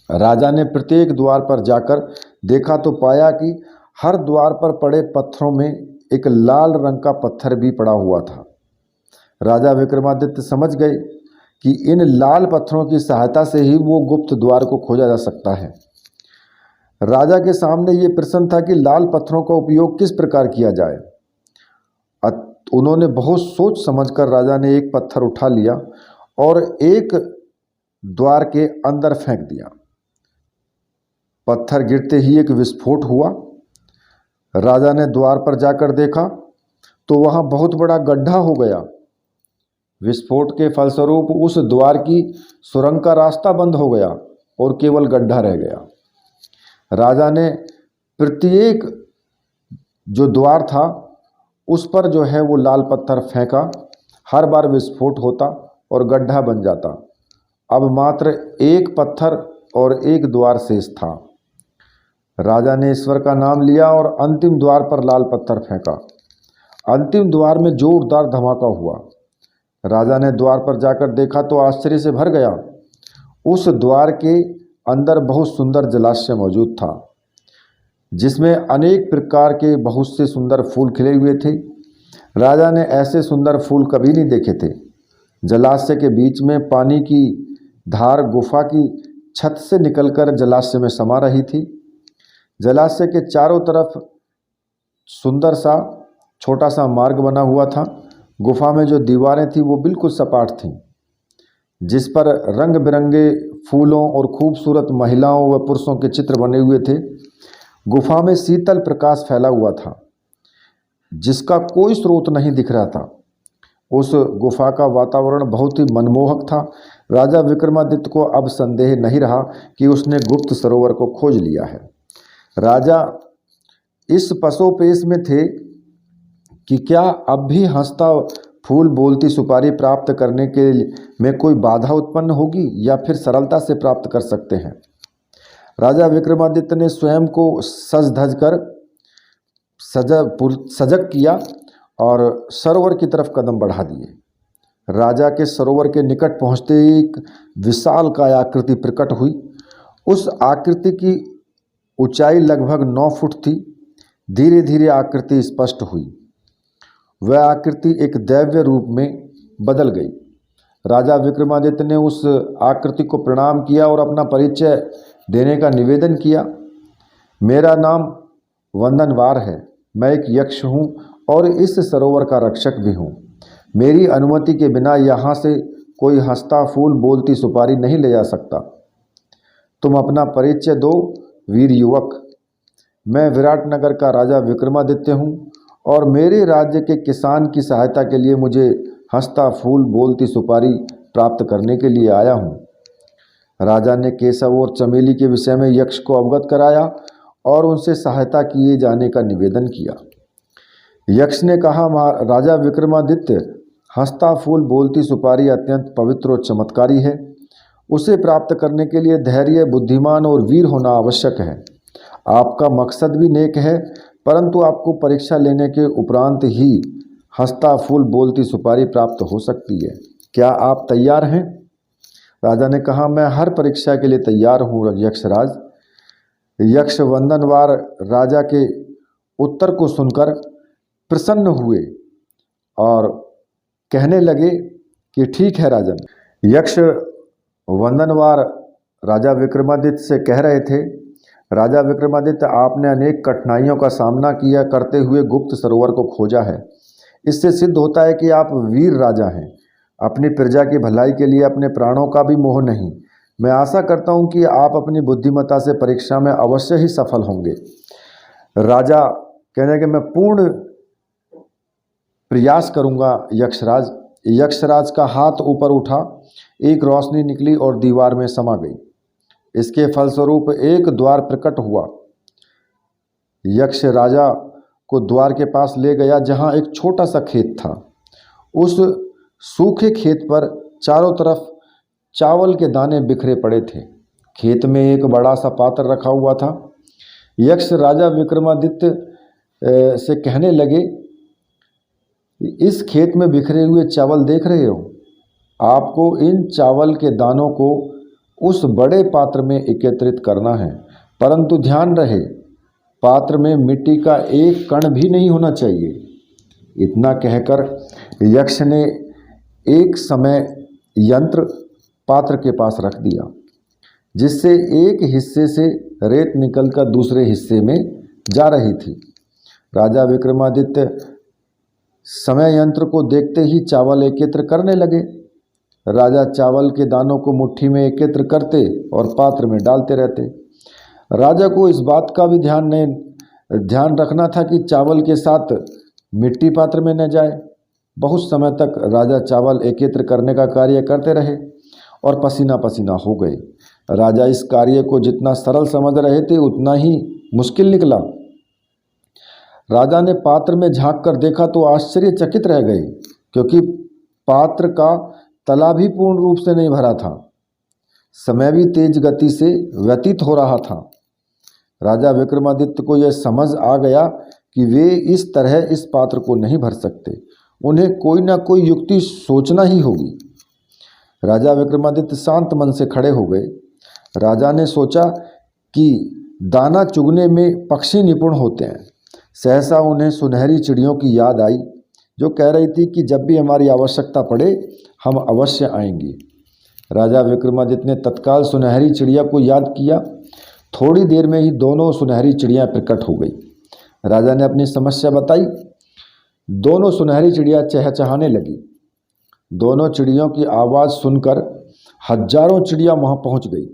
राजा ने प्रत्येक द्वार पर जाकर देखा तो पाया कि हर द्वार पर पड़े पत्थरों में एक लाल रंग का पत्थर भी पड़ा हुआ था। राजा विक्रमादित्य समझ गए कि इन लाल पत्थरों की सहायता से ही वो गुप्त द्वार को खोजा जा सकता है। राजा के सामने ये प्रश्न था कि लाल पत्थरों का उपयोग किस प्रकार किया जाए। उन्होंने बहुत सोच समझकर राजा ने एक पत्थर उठा लिया और एक द्वार के अंदर फेंक दिया। पत्थर गिरते ही एक विस्फोट हुआ। राजा ने द्वार पर जाकर देखा तो वहां बहुत बड़ा गड्ढा हो गया। विस्फोट के फलस्वरूप उस द्वार की सुरंग का रास्ता बंद हो गया और केवल गड्ढा रह गया। राजा ने प्रत्येक जो द्वार था उस पर जो है वो लाल पत्थर फेंका। हर बार विस्फोट होता और गड्ढा बन जाता। अब मात्र एक पत्थर और एक द्वार शेष था। राजा ने ईश्वर का नाम लिया और अंतिम द्वार पर लाल पत्थर फेंका। अंतिम द्वार में जोरदार धमाका हुआ। राजा ने द्वार पर जाकर देखा तो आश्चर्य से भर गया। उस द्वार के अंदर बहुत सुंदर जलाशय मौजूद था, जिसमें अनेक प्रकार के बहुत से सुंदर फूल खिले हुए थे। राजा ने ऐसे सुंदर फूल कभी नहीं देखे थे। जलाशय के बीच में पानी की धार गुफा की छत से निकलकर जलाशय में समा रही थी। जलाशय के चारों तरफ सुंदर सा छोटा सा मार्ग बना हुआ था। गुफा में जो दीवारें थी वो बिल्कुल सपाट थीं, जिस पर रंग बिरंगे फूलों और खूबसूरत महिलाओं व पुरुषों के चित्र बने हुए थे। गुफा में शीतल प्रकाश फैला हुआ था, जिसका कोई स्रोत नहीं दिख रहा था। उस गुफा का वातावरण बहुत ही मनमोहक था। राजा विक्रमादित्य को अब संदेह नहीं रहा कि उसने गुप्त सरोवर को खोज लिया है। राजा इस पसोपेश में थे कि क्या अब भी हंसता फूल बोलती सुपारी प्राप्त करने के में कोई बाधा उत्पन्न होगी या फिर सरलता से प्राप्त कर सकते हैं। राजा विक्रमादित्य ने स्वयं को सज धज कर सजग किया और सरोवर की तरफ कदम बढ़ा दिए। राजा के सरोवर के निकट पहुंचते ही एक विशालकाय आकृति प्रकट हुई। उस आकृति की ऊंचाई लगभग 9 फुट थी। धीरे धीरे आकृति स्पष्ट हुई। वह आकृति एक दैव्य रूप में बदल गई। राजा विक्रमादित्य ने उस आकृति को प्रणाम किया और अपना परिचय देने का निवेदन किया। मेरा नाम वंदनवार है। मैं एक यक्ष हूँ और इस सरोवर का रक्षक भी हूँ। मेरी अनुमति के बिना यहाँ से कोई हंसता फूल बोलती सुपारी नहीं ले जा सकता। तुम अपना परिचय दो वीर युवक। मैं विराटनगर का राजा विक्रमादित्य हूँ और मेरे राज्य के किसान की सहायता के लिए मुझे हंसता फूल बोलती सुपारी प्राप्त करने के लिए आया हूँ। राजा ने केशव और चमेली के विषय में यक्ष को अवगत कराया और उनसे सहायता किए जाने का निवेदन किया। यक्ष ने कहा, राजा विक्रमादित्य, हंसता फूल बोलती सुपारी अत्यंत पवित्र और चमत्कारी है। उसे प्राप्त करने के लिए धैर्य, बुद्धिमान और वीर होना आवश्यक है। आपका मकसद भी नेक है, परंतु आपको परीक्षा लेने के उपरांत ही हंसता फूल बोलती सुपारी प्राप्त हो सकती है। क्या आप तैयार हैं? राजा ने कहा, मैं हर परीक्षा के लिए तैयार हूँ यक्षराज। यक्ष वंदनवार राजा के उत्तर को सुनकर प्रसन्न हुए और कहने लगे कि ठीक है राजन। यक्ष वंदनवार राजा विक्रमादित्य से कह रहे थे, राजा विक्रमादित्य, आपने अनेक कठिनाइयों का सामना किया करते हुए गुप्त सरोवर को खोजा है। इससे सिद्ध होता है कि आप वीर राजा हैं। अपनी प्रजा की भलाई के लिए अपने प्राणों का भी मोह नहीं। मैं आशा करता हूं कि आप अपनी बुद्धिमत्ता से परीक्षा में अवश्य ही सफल होंगे। राजा कहने कि मैं पूर्ण प्रयास करूंगा यक्षराज। यक्षराज का हाथ ऊपर उठा, एक रोशनी निकली और दीवार में समा गई। इसके फलस्वरूप एक द्वार प्रकट हुआ। यक्ष राजा को द्वार के पास ले गया, जहां एक छोटा सा खेत था। उस सूखे खेत पर चारों तरफ चावल के दाने बिखरे पड़े थे। खेत में एक बड़ा सा पात्र रखा हुआ था। यक्ष राजा विक्रमादित्य से कहने लगे, इस खेत में बिखरे हुए चावल देख रहे हो? आपको इन चावल के दानों को उस बड़े पात्र में एकत्रित करना है, परंतु ध्यान रहे, पात्र में मिट्टी का एक कण भी नहीं होना चाहिए। इतना कहकर यक्ष ने एक समय यंत्र पात्र के पास रख दिया, जिससे एक हिस्से से रेत निकलकर दूसरे हिस्से में जा रही थी। राजा विक्रमादित्य समय यंत्र को देखते ही चावल एकत्र करने लगे। राजा चावल के दानों को मुट्ठी में एकत्र करते और पात्र में डालते रहते। राजा को इस बात का भी ध्यान रखना था कि चावल के साथ मिट्टी पात्र में न जाए। बहुत समय तक राजा चावल एकत्र करने का कार्य करते रहे और पसीना पसीना हो गए। राजा इस कार्य को जितना सरल समझ रहे थे उतना ही मुश्किल निकला। राजा ने पात्र में झांक कर देखा तो आश्चर्यचकित रह गए, क्योंकि पात्र का तला भी पूर्ण रूप से नहीं भरा था। समय भी तेज गति से व्यतीत हो रहा था। राजा विक्रमादित्य को यह समझ आ गया कि वे इस तरह इस पात्र को नहीं भर सकते, उन्हें कोई ना कोई युक्ति सोचना ही होगी। राजा विक्रमादित्य शांत मन से खड़े हो गए। राजा ने सोचा कि दाना चुगने में पक्षी निपुण होते हैं। सहसा उन्हें सुनहरी चिड़ियों की याद आई, जो कह रही थी कि जब भी हमारी आवश्यकता पड़े हम अवश्य आएंगे। राजा विक्रमादित्य ने तत्काल सुनहरी चिड़िया को याद किया। थोड़ी देर में ही दोनों सुनहरी चिड़ियाँ प्रकट हो गई। राजा ने अपनी समस्या बताई। दोनों सुनहरी चिड़िया चहचहाने लगी। दोनों चिड़ियों की आवाज़ सुनकर हजारों चिड़िया वहाँ पहुँच गई।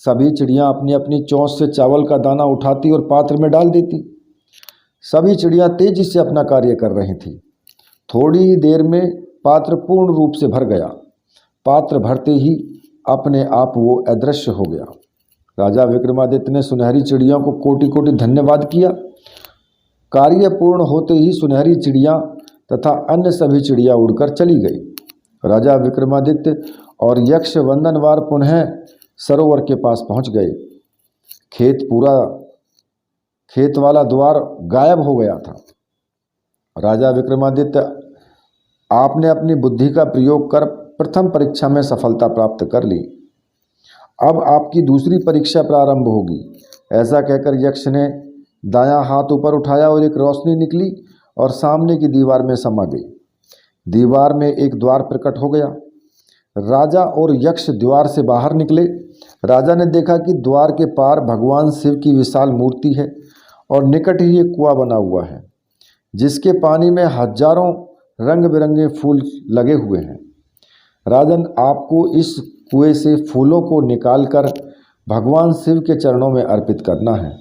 सभी चिड़ियाँ अपनी अपनी चोंच से चावल का दाना उठाती और पात्र में डाल देती। सभी चिड़ियाँ तेजी से अपना कार्य कर रही थीं। थोड़ी ही देर में पात्र पूर्ण रूप से भर गया। पात्र भरते ही अपने आप वो अदृश्य हो गया। राजा विक्रमादित्य ने सुनहरी चिड़ियों को कोटि कोटि धन्यवाद किया। कार्य पूर्ण होते ही सुनहरी चिड़िया तथा अन्य सभी चिड़िया उड़कर चली गई। राजा विक्रमादित्य और यक्ष वंदनवार पुनः सरोवर के पास पहुंच गए। खेत वाला द्वार गायब हो गया था। राजा विक्रमादित्य, आपने अपनी बुद्धि का प्रयोग कर प्रथम परीक्षा में सफलता प्राप्त कर ली। अब आपकी दूसरी परीक्षा प्रारंभ होगी। ऐसा कहकर यक्ष ने दायां हाथ ऊपर उठाया और एक रोशनी निकली और सामने की दीवार में समा गई। दीवार में एक द्वार प्रकट हो गया। राजा और यक्ष द्वार से बाहर निकले। राजा ने देखा कि द्वार के पार भगवान शिव की विशाल मूर्ति है और निकट ही एक कुआं बना हुआ है, जिसके पानी में हजारों रंग बिरंगे फूल लगे हुए हैं। राजन, आपको इस कुएं से फूलों को निकालकर भगवान शिव के चरणों में अर्पित करना है,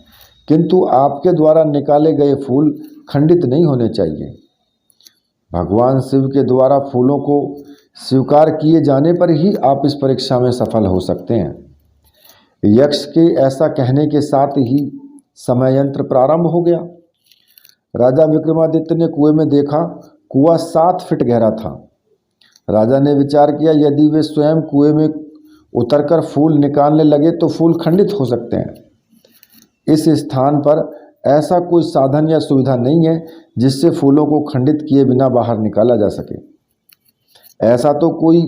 किंतु आपके द्वारा निकाले गए फूल खंडित नहीं होने चाहिए। भगवान शिव के द्वारा फूलों को स्वीकार किए जाने पर ही आप इस परीक्षा में सफल हो सकते हैं। यक्ष के ऐसा कहने के साथ ही समय यंत्र प्रारंभ हो गया। राजा विक्रमादित्य ने कुएं में देखा। कुआं 7 फीट गहरा था। राजा ने विचार किया, यदि वे स्वयं कुएं में उतरकर फूल निकालने लगे तो फूल खंडित हो सकते हैं। इस स्थान पर ऐसा कोई साधन या सुविधा नहीं है जिससे फूलों को खंडित किए बिना बाहर निकाला जा सके। ऐसा तो कोई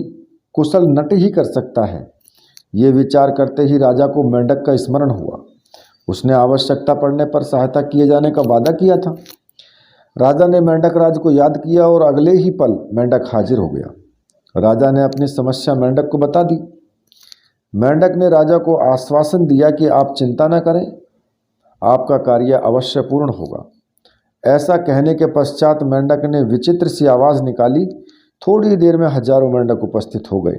कुशल नट ही कर सकता है। ये विचार करते ही राजा को मेंढक का स्मरण हुआ। उसने आवश्यकता पड़ने पर सहायता किए जाने का वादा किया था। राजा ने मेंढक राज को याद किया और अगले ही पल मेंढक हाजिर हो गया। राजा ने अपनी समस्या मेंढक को बता दी। मेंढक ने राजा को आश्वासन दिया कि आप चिंता न करें, आपका कार्य अवश्य पूर्ण होगा। ऐसा कहने के पश्चात मेंढक ने विचित्र सी आवाज़ निकाली। थोड़ी देर में हजारों मेंढक उपस्थित हो गए।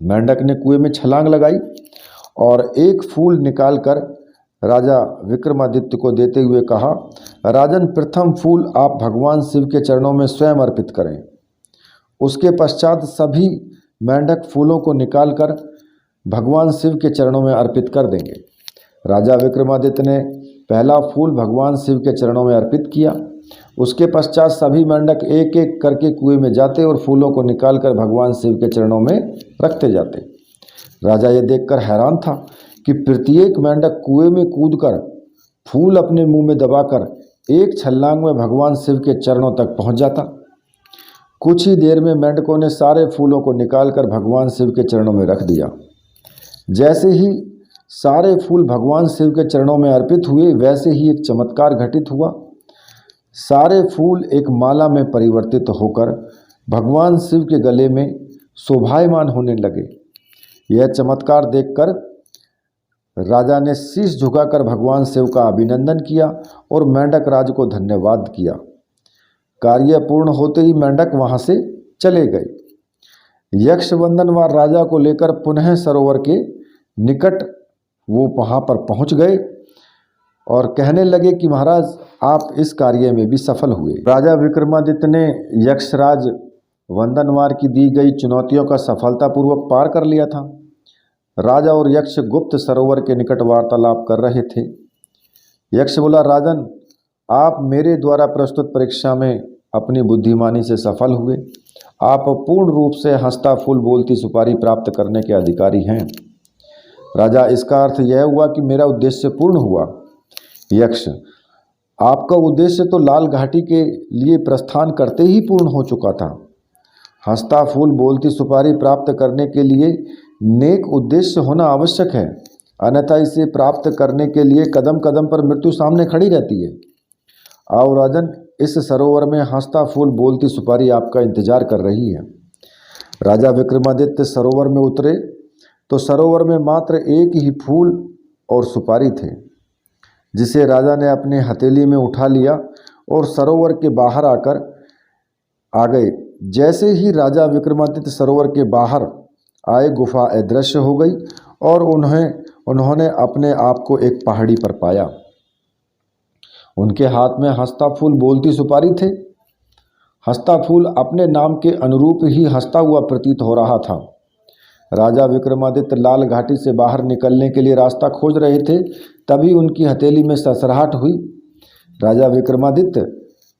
मेंढक ने कुएं में छलांग लगाई और एक फूल निकालकर राजा विक्रमादित्य को देते हुए कहा, राजन, प्रथम फूल आप भगवान शिव के चरणों में स्वयं अर्पित करें। उसके पश्चात सभी मेंढक फूलों को निकालकर भगवान शिव के चरणों में अर्पित कर देंगे। राजा विक्रमादित्य ने पहला फूल भगवान शिव के चरणों में अर्पित किया। उसके पश्चात सभी मेंढक एक एक करके कुएं में जाते और फूलों को निकालकर भगवान शिव के चरणों में रखते जाते। राजा ये देखकर हैरान था कि प्रत्येक मेंढक कुएं में कूदकर फूल अपने मुंह में दबाकर एक छलांग में भगवान शिव के चरणों तक पहुंच जाता। कुछ ही देर में मेंढकों ने सारे फूलों को निकालकर भगवान शिव के चरणों में रख दिया। जैसे ही सारे फूल भगवान शिव के चरणों में अर्पित हुए, वैसे ही एक चमत्कार घटित हुआ। सारे फूल एक माला में परिवर्तित होकर भगवान शिव के गले में शोभायमान होने लगे। यह चमत्कार देखकर राजा ने शीश झुकाकर भगवान शिव का अभिनंदन किया और मेंढक राज को धन्यवाद किया। कार्य पूर्ण होते ही मेंढक वहां से चले गए। यक्ष वंदनवार राजा को लेकर पुनः सरोवर के निकट वो वहाँ पर पहुँच गए और कहने लगे कि महाराज, आप इस कार्य में भी सफल हुए। राजा विक्रमादित्य ने यक्षराज वंदनवार की दी गई चुनौतियों का सफलतापूर्वक पार कर लिया था। राजा और यक्ष गुप्त सरोवर के निकट वार्तालाप कर रहे थे। यक्ष बोला, राजन, आप मेरे द्वारा प्रस्तुत परीक्षा में अपनी बुद्धिमानी से सफल हुए। आप पूर्ण रूप से हंसता फूल बोलती सुपारी प्राप्त करने के अधिकारी हैं। राजा, इसका अर्थ यह हुआ कि मेरा उद्देश्य पूर्ण हुआ। यक्ष, आपका उद्देश्य तो लाल घाटी के लिए प्रस्थान करते ही पूर्ण हो चुका था। हंसता फूल बोलती सुपारी प्राप्त करने के लिए नेक उद्देश्य होना आवश्यक है, अन्यथा इसे प्राप्त करने के लिए कदम कदम पर मृत्यु सामने खड़ी रहती है। आओ राजन, इस सरोवर में हंसता फूल बोलती सुपारी आपका इंतजार कर रही है। राजा विक्रमादित्य सरोवर में उतरे तो सरोवर में मात्र एक ही फूल और सुपारी थे, जिसे राजा ने अपने हथेली में उठा लिया और सरोवर के बाहर आ गए। जैसे ही राजा विक्रमादित्य सरोवर के बाहर आए, गुफा अदृश्य हो गई और उन्होंने अपने आप को एक पहाड़ी पर पाया। उनके हाथ में हंसता फूल बोलती सुपारी थे। हंसता फूल अपने नाम के अनुरूप ही हंसता हुआ प्रतीत हो रहा था। राजा विक्रमादित्य लाल घाटी से बाहर निकलने के लिए रास्ता खोज रहे थे, तभी उनकी हथेली में सरसराहट हुई। राजा विक्रमादित्य,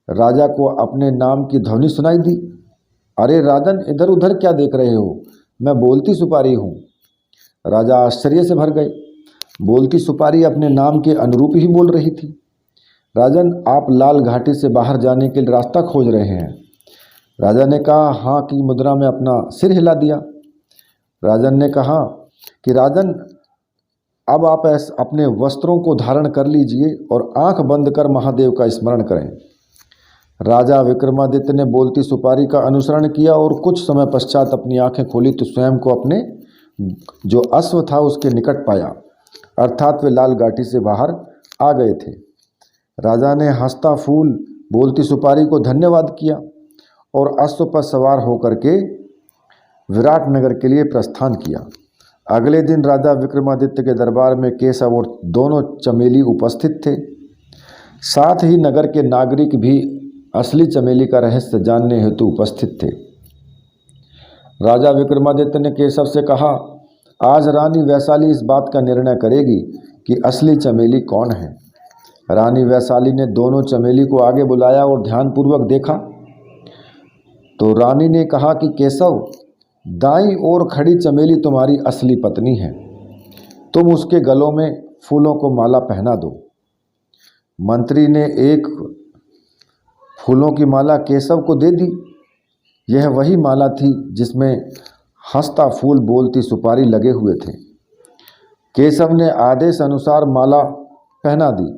राजा को अपने नाम की ध्वनि सुनाई दी। अरे राजन, इधर उधर क्या देख रहे हो? मैं बोलती सुपारी हूँ। राजा आश्चर्य से भर गए। बोलती सुपारी अपने नाम के अनुरूप ही बोल रही थी। राजन, आप लाल घाटी से बाहर जाने के लिए रास्ता खोज रहे हैं? राजा ने कहा, हाँ की मुद्रा में अपना सिर हिला दिया। राजन ने कहा कि राजन, अब आप अपने वस्त्रों को धारण कर लीजिए और आंख बंद कर महादेव का स्मरण करें। राजा विक्रमादित्य ने बोलती सुपारी का अनुसरण किया और कुछ समय पश्चात अपनी आंखें खोली तो स्वयं को अपने जो अश्व था उसके निकट पाया, अर्थात वे लाल घाटी से बाहर आ गए थे। राजा ने हंसता फूल बोलती सुपारी को धन्यवाद किया और अश्व पर सवार होकर के विराट नगर के लिए प्रस्थान किया। अगले दिन राजा विक्रमादित्य के दरबार में केशव और दोनों चमेली उपस्थित थे। साथ ही नगर के नागरिक भी असली चमेली का रहस्य जानने हेतु उपस्थित थे। राजा विक्रमादित्य ने केशव से कहा, आज रानी वैशाली इस बात का निर्णय करेगी कि असली चमेली कौन है। रानी वैशाली ने दोनों चमेली को आगे बुलाया और ध्यानपूर्वक देखा तो रानी ने कहा कि केशव, दाईं ओर खड़ी चमेली तुम्हारी असली पत्नी है। तुम उसके गलों में फूलों को माला पहना दो। मंत्री ने एक फूलों की माला केशव को दे दी। यह वही माला थी जिसमें हंसता फूल बोलती सुपारी लगे हुए थे। केशव ने आदेश अनुसार माला पहना दी।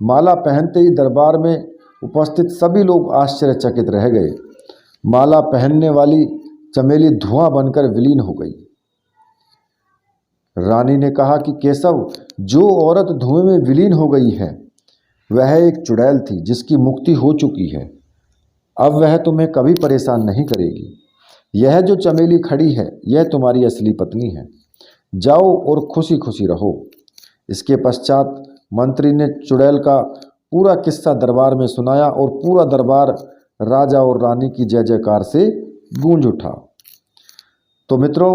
माला पहनते ही दरबार में उपस्थित सभी लोग आश्चर्यचकित रह गए। माला पहनने वाली चमेली धुआं बनकर विलीन हो गई। रानी ने कहा कि केशव, जो औरत धुएं में विलीन हो गई है वह एक चुड़ैल थी जिसकी मुक्ति हो चुकी है। अब वह तुम्हें कभी परेशान नहीं करेगी। यह जो चमेली खड़ी है यह तुम्हारी असली पत्नी है। जाओ और खुशी खुशी रहो। इसके पश्चात मंत्री ने चुड़ैल का पूरा किस्सा दरबार में सुनाया और पूरा दरबार राजा और रानी की जय जयकार से गूंज उठा। तो मित्रों,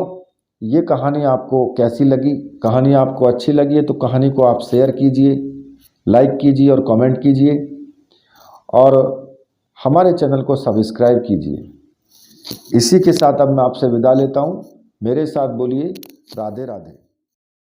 ये कहानी आपको कैसी लगी? कहानी आपको अच्छी लगी है तो कहानी को आप शेयर कीजिए, लाइक कीजिए और कमेंट कीजिए और हमारे चैनल को सब्सक्राइब कीजिए। इसी के साथ अब मैं आपसे विदा लेता हूँ। मेरे साथ बोलिए राधे राधे।